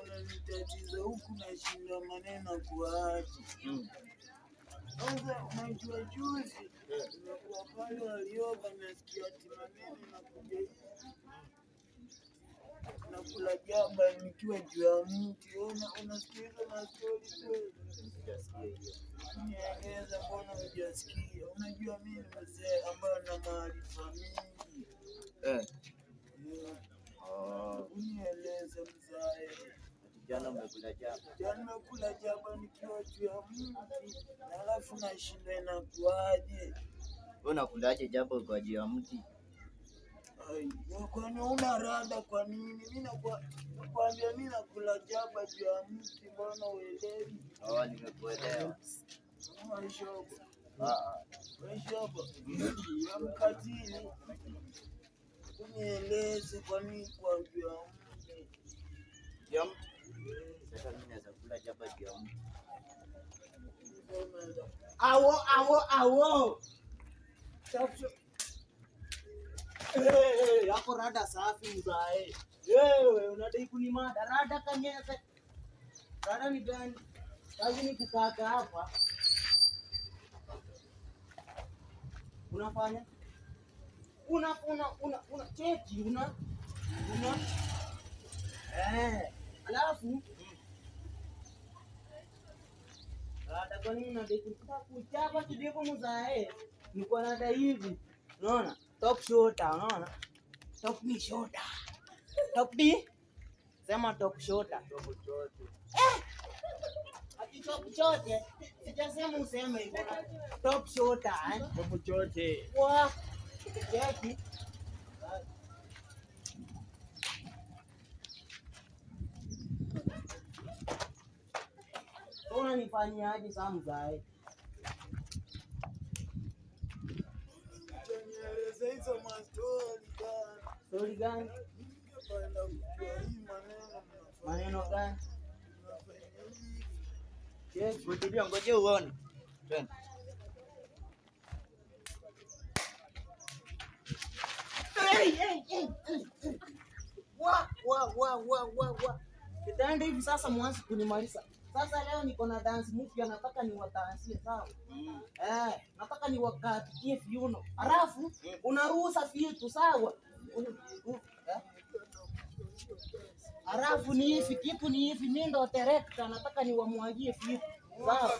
Unanitatiza huku nashinda maneno kuacha. Kwanza unajua juzi nimekuwa pale walioba nasikia ati maneno nakuja nakula jaba nikiwa juu ya mti. Unasikia hizo mastori kweli? Nieleza mbona hujasikia? Unajua mimi ni mzee ambaye na maarifa mingi. Unieleze mzee. Jana umekula jaba? Jana nimekula jaba nikiwa juu ya mti. Alafu nashinda inakuaje? Wewe unakulaje jaba kwa juu ya mti? Kwani una rada kwa nini? Mimi nakwambia mimi nakula jaba juu ya mti, mbona uelewi? Nimekuelewa. Shobo. Shobo. Mkatili. Unieleze kwa nini kwa juu ya mti? Ya mti? Sasa mimi naweza kula jaba juu ya mti. Awo. Yako rada safi mzae. Wewe unadai kunimada rada kanyeza. Rada ni gani? Kazi ni kukaa hapa. Unafanya? Una cheki alafu rada kwa nini unadai kuchapa kidevu mzae? Niko rada hivi. Unaona? Top shota, unaona? Top ni shota. Top D? Sema top shota. Ati top chote. Sijasema useme hivyo. Top shota, Top chote. Wa. Cheki. Unanifanyaje sasa mzae? Hizo mastori gani? Story gani? Maneno gani? Ngoja uone. Twende. Wa. Kitaenda hivi sasa mwanzo kunimaliza. Sasa leo niko na dance mpya nataka niwatangazie sawa? Nataka niwakatikie viuno. Alafu unaruhusa vitu sawa? Alafu ni hivi kitu ni hivi mimi ndo director nataka niwamwagie vitu. Sawa?